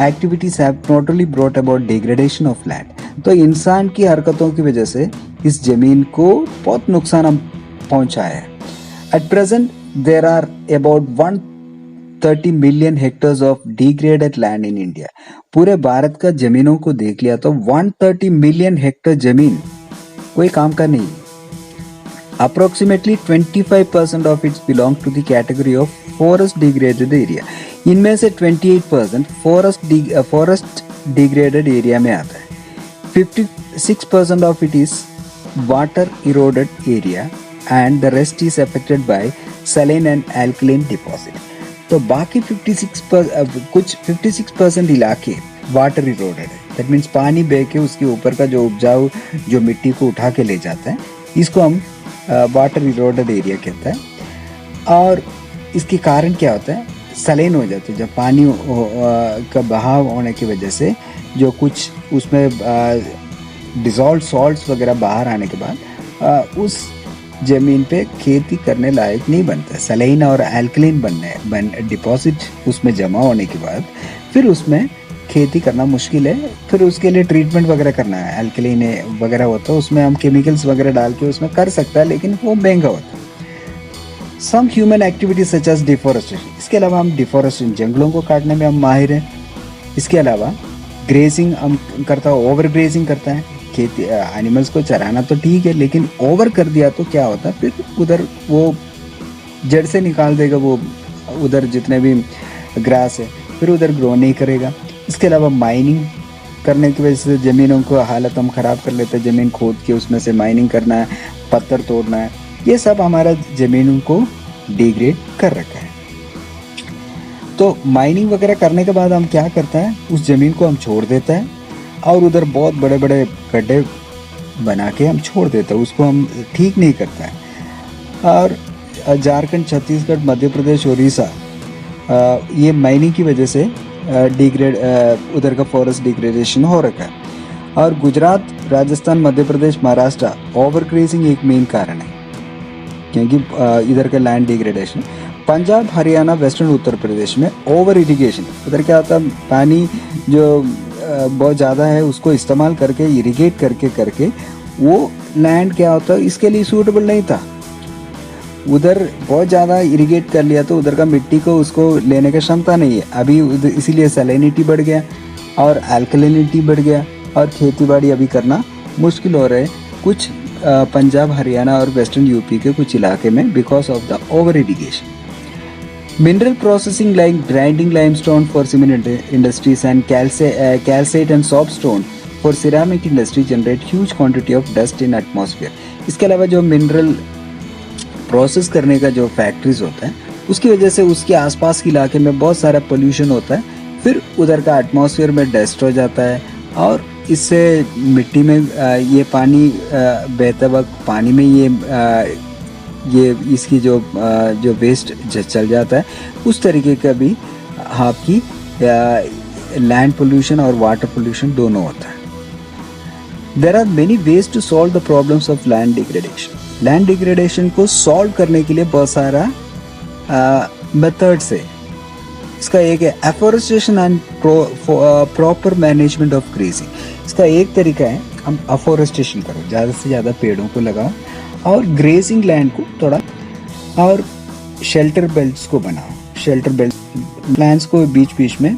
activities have not only brought about degradation of land. तो इंसान की हरकतों की वजह से इस ज़मीन को बहुत नुकसान पहुंचाया है। At present there are about 130 million hectares of degraded land in India. पूरे भारत का ज़मीनों को देख लिया तो 130 मिलियन हेक्टर ज़मीन कोई काम का नहीं। Approximately 25% of it belongs to the category of forest degraded area. इनमें से 28% forest degraded area में आता है। 56% of it is water eroded area and the rest is affected by saline and alkaline deposit. तो बाकी 56% इलाके वाटर इरोडेड है। That means पानी बह के उसके ऊपर का जो उपजाऊ जो मिट्टी को उठा के ले जाता है, इसको हम वाटर इरोडेड एरिया कहता है। और इसके कारण क्या होता है, सलेन हो जाते हैं। जब पानी का बहाव होने की वजह से जो कुछ उसमें डिज़ोल्व सॉल्ट्स वगैरह बाहर आने के बाद उस ज़मीन पे खेती करने लायक नहीं बनता। सलाइन और एल्कलीन डिपॉजिट उसमें जमा होने के बाद फिर उसमें खेती करना मुश्किल है। फिर उसके लिए ट्रीटमेंट वगैरह करना है, एल्कलीन वगैरह होता है, उसमें हम केमिकल्स वगैरह डाल के उसमें कर सकता है, लेकिन वो महंगा होता है। Some human activities such as deforestation. इसके अलावा हम डिफॉरेस्टेशन, जंगलों को काटने में हम माहिर हैं। इसके अलावा ग्रेजिंग हम करता है, ओवर ग्रेजिंग करता है। खेती एनिमल्स को चराना तो ठीक है, लेकिन ओवर कर दिया तो क्या होता है, फिर उधर वो जड़ से निकाल देगा, वो उधर जितने भी ग्रास है फिर उधर ग्रो नहीं करेगा। इसके अलावा माइनिंग करने की वजह से ज़मीनों को हालत हम ख़राब कर लेते हैं। ज़मीन खोद के उसमें से माइनिंग करना है, पत्थर तोड़ना है, ये सब हमारा ज़मीनों को डिग्रेड कर रखा है। तो माइनिंग वगैरह करने के बाद हम क्या करता है, उस ज़मीन को हम छोड़ देता है और उधर बहुत बड़े बड़े गड्ढे बना के हम छोड़ देते हैं, उसको हम ठीक नहीं करता है। और झारखंड, छत्तीसगढ़, मध्य प्रदेश, उड़ीसा, ये माइनिंग की वजह से उधर का फॉरेस्ट डिग्रेडेशन हो रखा है। और गुजरात, राजस्थान, मध्य प्रदेश, महाराष्ट्र ओवर ग्रेजिंग एक मेन कारण है, क्योंकि इधर का land degradation. Punjab, Haryana, western Uttar Pradesh में ओवर इरिगेशन। उधर क्या होता है, पानी जो बहुत ज़्यादा है उसको इस्तेमाल करके, इरिगेट करके वो लैंड क्या होता है इसके लिए सूटेबल नहीं था। उधर बहुत ज़्यादा इरिगेट कर लिया तो उधर का मिट्टी को उसको लेने की क्षमता नहीं है अभी, इसीलिए सैलिनिटी बढ़ गया और अल्कलिनिटी बढ़ गया और खेती बाड़ी अभी करना मुश्किल हो रहा है। कुछ पंजाब, हरियाणा और वेस्टर्न यूपी के कुछ इलाके में because of the over irrigation. Mineral processing like grinding limestone for cement industries and calcite and soapstone for ceramic industry generate huge quantity of dust in atmosphere. इसके अलावा जो मिनरल प्रोसेस करने का जो फैक्ट्रीज होता है उसकी वजह से उसके आसपास के इलाके में बहुत सारा पोल्यूशन होता है, फिर उधर का एटमॉस्फेयर में डस्ट हो जाता है और इससे मिट्टी में ये पानी बहते वक्त पानी में ये इसकी जो वेस्ट चल जाता है, उस तरीके का भी आपकी लैंड पोल्यूशन और वाटर पोल्यूशन दोनों होता है. There are many ways to solve the problems of land degradation. Land degradation को सॉल्व करने के लिए बहुत सारा मेथड्स है. इसका एक है afforestation and proper management of grazing. इसका एक तरीका है हम अफोरेस्टेशन करो, ज़्यादा से ज़्यादा पेड़ों को लगाओ और ग्रेजिंग लैंड को थोड़ा, और शेल्टर बेल्ट्स को बनाओ. शेल्टर बेल्ट प्लांट्स को बीच बीच में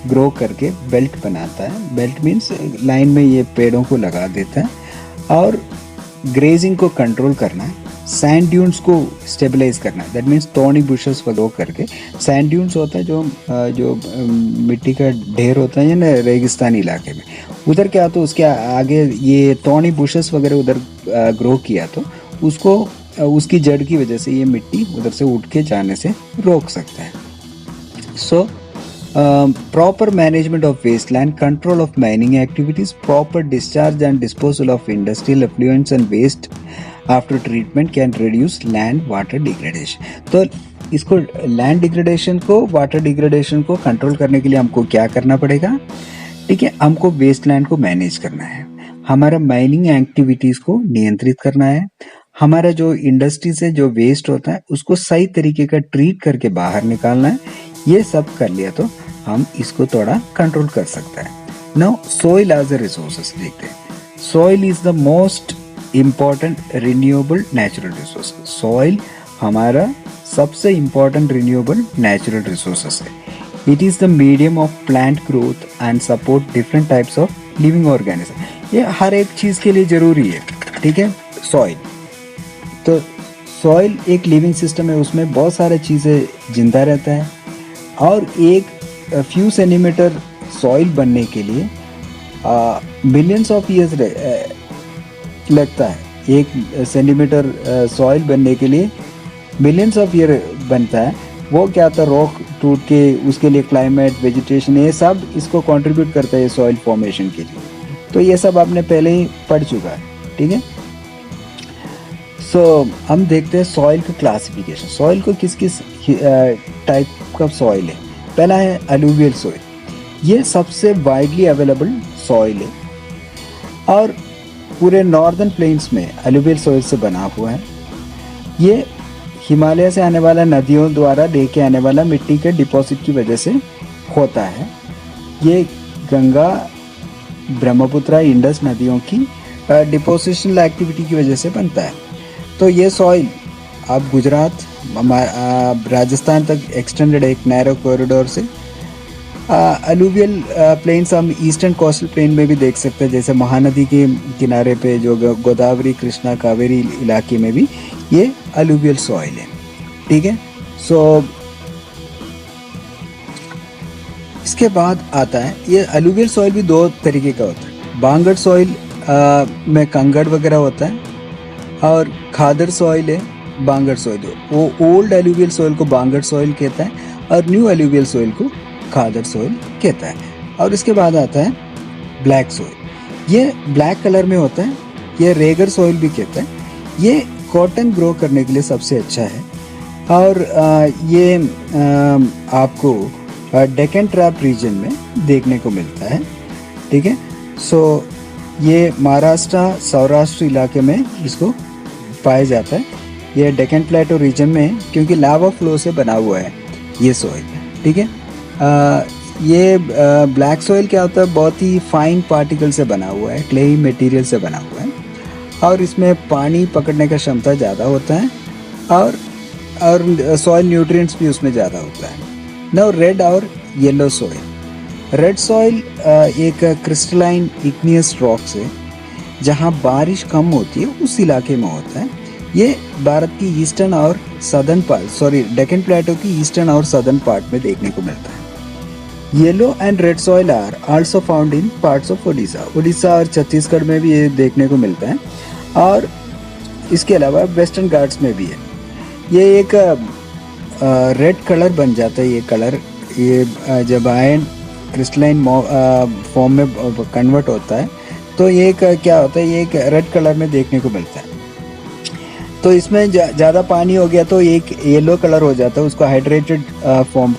ग्रो करके बेल्ट बनाता है. बेल्ट मीन्स लाइन में ये पेड़ों को लगा देता है. और ग्रेजिंग को कंट्रोल करना है. सैंड ड्यून्स को स्टेबलाइज करना है. दैट मीन्स थॉर्नी बुशेस को ग्रो करके. सैंड ड्यून्स होता है जो मिट्टी का ढेर होता है ना रेगिस्तानी इलाके में, उधर क्या तो उसके आगे ये थॉर्नी बुशेस वगैरह उधर ग्रो किया तो उसको उसकी जड़ की वजह से ये मिट्टी उधर से उठ के जाने से रोक सकता है. सो proper management of wasteland, control of mining activities, proper discharge and disposal of industrial effluents and waste after treatment can reduce land water degradation. तो इसको लैंड डिग्रेडेशन को, वाटर डिग्रेडेशन को कंट्रोल करने के लिए हमको क्या करना पड़ेगा? ठीक है, हमको वेस्टलैंड को मैनेज करना है, हमारा माइनिंग एक्टिविटीज को नियंत्रित करना है, हमारा जो इंडस्ट्री से जो वेस्ट होता है उसको सही तरीके का ट्रीट करके बाहर निकालना है. ये सब कर लिया तो हम इसको थोड़ा कंट्रोल कर सकते हैं. Now soil as a resources देखते हैं. Soil is the most important renewable natural resource. Soil हमारा सबसे इम्पॉर्टेंट रिन्यूएबल नेचुरल रिसोर्सेस है. It is the medium of plant growth and support different types of living organism. ये हर एक चीज के लिए जरूरी है. ठीक है, सॉइल तो सॉइल एक लिविंग सिस्टम है, उसमें बहुत सारी चीजें जिंदा रहता है. और एक फ्यू सेंटीमीटर सॉइल बनने के लिए बिलियंस ऑफ ईयर्स लगता है. एक सेंटीमीटर सॉइल बनने के लिए बिलियंस ऑफ ईयर बनता है. वो क्या था, रॉक टूट के उसके लिए क्लाइमेट, वेजिटेशन, ये सब इसको कंट्रीब्यूट करता है सॉइल फॉर्मेशन के लिए. तो ये सब आपने पहले ही पढ़ चुका है. ठीक है, सो हम देखते हैं सॉइल का क्लासिफिकेशन. सॉइल को किस किस टाइप का सॉइल है. पहला है अलूवियल सॉइल. ये सबसे वाइडली अवेलेबल सॉइल है और पूरे नॉर्दर्न प्लेन्स में अलूवियल सॉइल से बना हुआ है. ये हिमालय से आने वाला नदियों द्वारा लेके आने वाला मिट्टी के डिपॉजिट की वजह से होता है. ये गंगा, ब्रह्मपुत्र, इंडस नदियों की डिपोजिशनल एक्टिविटी की वजह से बनता है. तो ये सॉइल अब गुजरात, राजस्थान तक एक्सटेंडेड एक नैरो कॉरिडोर से. अलूवियल प्लेन्स हम ईस्टर्न कोस्टल प्लेन में भी देख सकते हैं, जैसे महानदी के किनारे पे जो गोदावरी, कृष्णा, कावेरी इलाके में भी ये अलूवियल सॉइल है. ठीक है, सो इसके बाद आता है ये अलूवियल सॉइल भी दो तरीके का होता है. बांगड़ सॉइल में कंगड़ वगैरह होता है और खादर सॉइल है बांगड़ सॉइल. वो ओल्ड अलूवियल सॉइल को बांगड़ सॉइल कहता है और न्यू अलूवियल सॉइल को खादर सॉइल कहता है. और इसके बाद आता है ब्लैक सॉइल. ये ब्लैक कलर में होता है. ये रेगर सॉइल भी कहता है. ये कॉटन ग्रो करने के लिए सबसे अच्छा है. और ये आपको डेक्कन ट्रैप रीजन में देखने को मिलता है. ठीक है, सो ये महाराष्ट्र, सौराष्ट्र इलाके में इसको पाया जाता है. ये डेक्कन प्लेटो रीजन में, क्योंकि लावा फ्लो से बना हुआ है ये सॉइल. ठीक है, ये ब्लैक सॉइल क्या होता है, बहुत ही फाइन पार्टिकल से बना हुआ है, क्लेई मटेरियल से बना हुआ है और इसमें पानी पकड़ने का क्षमता ज़्यादा होता है और सॉइल न्यूट्रिएंट्स भी उसमें ज़्यादा होता है. नाउ रेड और येलो सॉइल. रेड सॉइल एक क्रिस्टलाइन इग्नियस रॉक्स है जहाँ बारिश कम होती है उस इलाके में होता है। ये भारत की ईस्टर्न और सदर्न पार्ट डेक्कन प्लेटो की ईस्टर्न और सदर्न पार्ट में देखने को मिलता है। Yellow and red soil are also found in parts of Orissa और छत्तीसगढ़ में भी ये देखने को मिलता है, और इसके अलावा वेस्टर्न घाट्स में भी है। ये एक रेड कलर बन जाता है। ये कलर जब आयरन क्रिस्टलाइन फॉर्म में कन्वर्ट होता है तो ये क्या होता है, ये एक रेड कलर में देखने को मिलता है। तो इसमें ज़्यादा पानी हो गया तो एक येलो कलर हो जाता है, उसको हाइड्रेटेड फॉर्म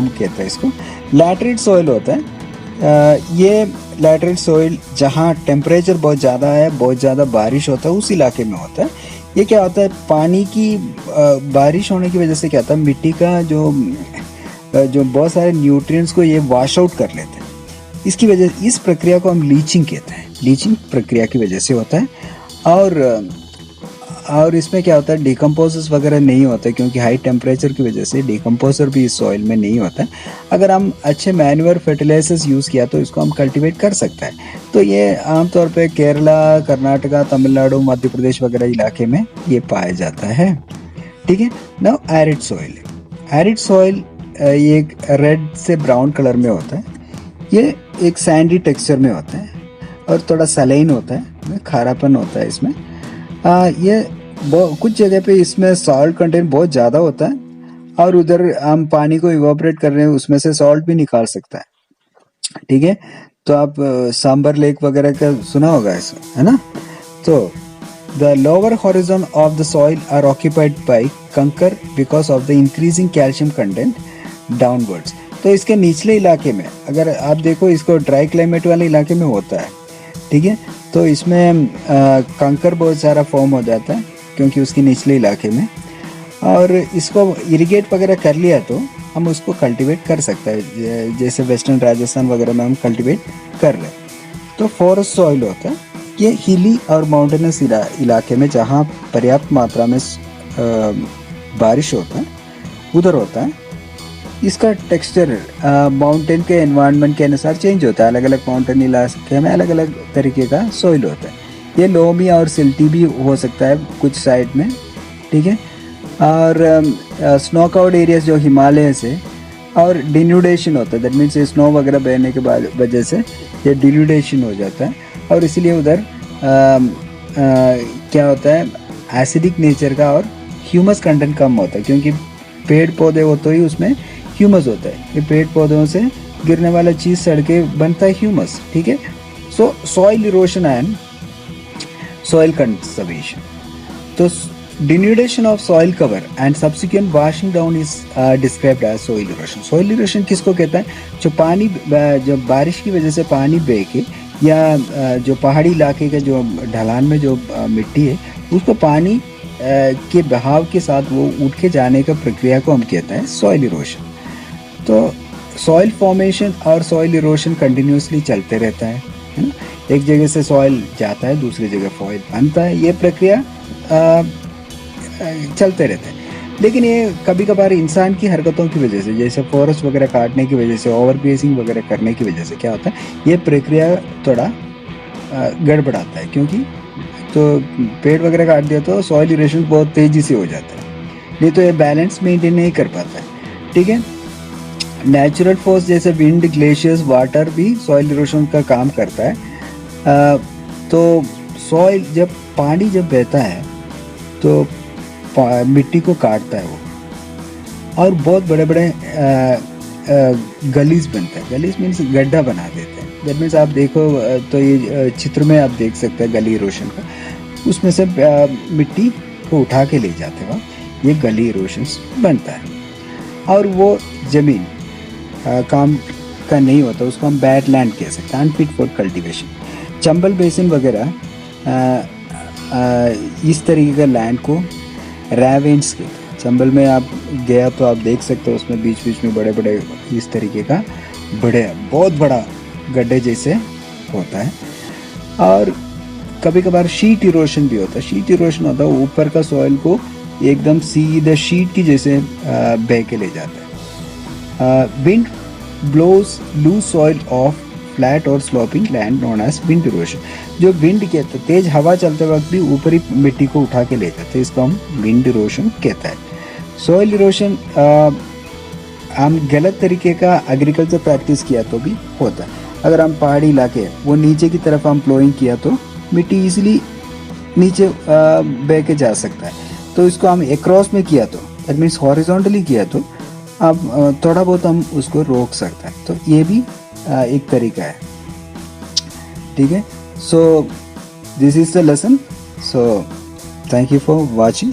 कहते हैं। इसको लैटराइट सॉइल होता है। ये लैटराइट सॉइल जहाँ टेम्परेचर बहुत ज़्यादा है, बहुत ज़्यादा बारिश होता है, उस इलाके में होता है। ये क्या होता है, पानी की बारिश होने की वजह से क्या होता है, मिट्टी का जो बहुत सारे न्यूट्रिएंट्स को ये वॉश आउट कर लेते हैं। इसकी वजह, इस प्रक्रिया को हम लीचिंग कहते हैं। लीचिंग प्रक्रिया की वजह से होता है। और इसमें क्या होता है, डिकम्पोजर्स वगैरह नहीं होता, क्योंकि हाई टेम्परेचर की वजह से डिकम्पोजर भी इस सॉइल में नहीं होता है। अगर हम अच्छे मैन्योर फर्टिलाइजर्स यूज़ किया तो इसको हम कल्टीवेट कर सकते हैं। तो ये आमतौर पे केरला, कर्नाटका, तमिलनाडु, मध्य प्रदेश वगैरह इलाके में ये पाया जाता है। ठीक है। Now arid soil. Arid soil ये एक रेड से ब्राउन कलर में होता है। ये एक सैंडी टेक्सचर में होता है और थोड़ा सलाइन होता है, खारापन होता है इसमें। ये कुछ जगह पे इसमें सॉल्ट कंटेंट बहुत ज़्यादा होता है, और उधर हम पानी को इवापोरेट कर रहे हैं, उसमें से सॉल्ट भी निकाल सकता है। ठीक है। तो आप सांबर लेक वगैरह का सुना होगा इसमें, है ना। तो the lower horizon of the soil are occupied by kankar because of the increasing calcium content downwards. तो इसके निचले इलाके में अगर आप देखो, इसको ड्राई क्लाइमेट वाले इलाके में होता है। ठीक है। तो इसमें कंकर बहुत सारा फॉर्म हो जाता है क्योंकि उसके निचले इलाके में, और इसको इरिगेट वगैरह कर लिया तो हम उसको कल्टीवेट कर सकते हैं, जैसे वेस्टर्न राजस्थान वगैरह में हम कल्टीवेट कर रहे हैं। तो फॉरेस्ट सॉइल होता है, ये हिली और माउंटेनस इलाके में जहाँ पर्याप्त मात्रा में बारिश होता है उधर होता है। इसका टेक्सचर माउंटेन के एनवायरनमेंट के अनुसार चेंज होता है। अलग अलग माउंटेन इलाके में अलग अलग तरीके का सॉइल होता है। ये लोमी और सिल्टी भी हो सकता है कुछ साइड में। ठीक है। और स्नो कवर्ड एरियाज जो हिमालय से, और डिन्यूडेशन होता है, दैट मीन्स स्नो वगैरह बहने के बाद वजह से ये डिन्यूडेशन हो जाता है, और इसीलिए उधर क्या होता है, एसिडिक नेचर का और ह्यूमस कंटेंट कम होता है, क्योंकि पेड़ पौधे हो तो ही उसमें ह्यूमस होता है। ये पेड़ पौधों से गिरने वाला चीज़ सड़ के बनता है ह्यूमस। ठीक है। सो soil erosion and soil conservation. तो denudation of soil cover and subsequent washing down is described as soil erosion. soil erosion किसको कहता है, जो पानी, जब बारिश की वजह से पानी बह के, या जो पहाड़ी इलाके का जो ढलान में जो मिट्टी है उसको पानी के बहाव के साथ वो उठ के जाने का प्रक्रिया को हम कहते हैं सॉइल इरोशन। तो सॉइल फॉर्मेशन और सॉइल इरोशन कंटिन्यूसली चलते रहता है ना। एक जगह से सॉइल जाता है, दूसरी जगह सॉइल बनता है, ये प्रक्रिया चलते रहते हैं। लेकिन ये कभी कभार इंसान की हरकतों की वजह से, जैसे फॉरेस्ट वगैरह काटने की वजह से, ओवर ग्रेजिंग वगैरह करने की वजह से क्या होता है, ये प्रक्रिया थोड़ा गड़बड़ाता है, क्योंकि तो पेड़ वगैरह काट दिया तो सॉइल इरोशन बहुत तेज़ी से हो जाता है, नहीं तो ये बैलेंस मेंटेन नहीं कर पाता है। ठीक है। नेचुरल फोर्स जैसे विंड, ग्लेशियर्स, वाटर भी सॉइल इरोशन का काम करता है। तो सॉइल जब पानी जब बहता है तो मिट्टी को काटता है वो, और बहुत बड़े बड़े गलीज बनता है। गलीज मीन्स गड्ढा बना देते हैं। दैट मीन्स आप देखो तो ये चित्र में आप देख सकते हैं गली इरोशन का, उसमें से मिट्टी को उठा के ले जाते वक्त ये गली इरोशन बनता है, और वो ज़मीन काम का नहीं होता, उसको हम बैड लैंड कह सकते हैं, unfit for cultivation. Chambal basin वगैरह इस तरीके का लैंड को रैवेंस कहते हैं। चंबल में आप गया तो आप देख सकते हो, उसमें बीच बीच में बड़े बड़े इस तरीके का बहुत बड़ा गड्ढे जैसे होता है। और कभी कभार शीट इरोशन भी होता है। शीट इरोशन होता है ऊपर का सॉइल को एकदम सीधे शीट की जैसे बह के ले जाता है। Wind blows loose soil of flat और sloping land known as wind erosion. जो विंड कहते हैं, तेज हवा चलते वक्त भी ऊपरी मिट्टी को उठा के ले जाते हैं, इसको हम विंड इरोशन कहता है। सॉइल इरोशन हम गलत तरीके का एग्रीकल्चर प्रैक्टिस किया तो भी होता है। अगर हम पहाड़ी इलाके वो नीचे की तरफ हम प्लोइंग किया तो मिट्टी इजीली नीचे बह के जा सकता है। तो इसको हम एक्रॉस में किया तो, दैट मीन्स हॉरिजॉन्टली किया तो अब थोड़ा बहुत हम उसको रोक सकते हैं। तो ये भी एक तरीका है, ठीक है। So this is the lesson. So thank you for watching.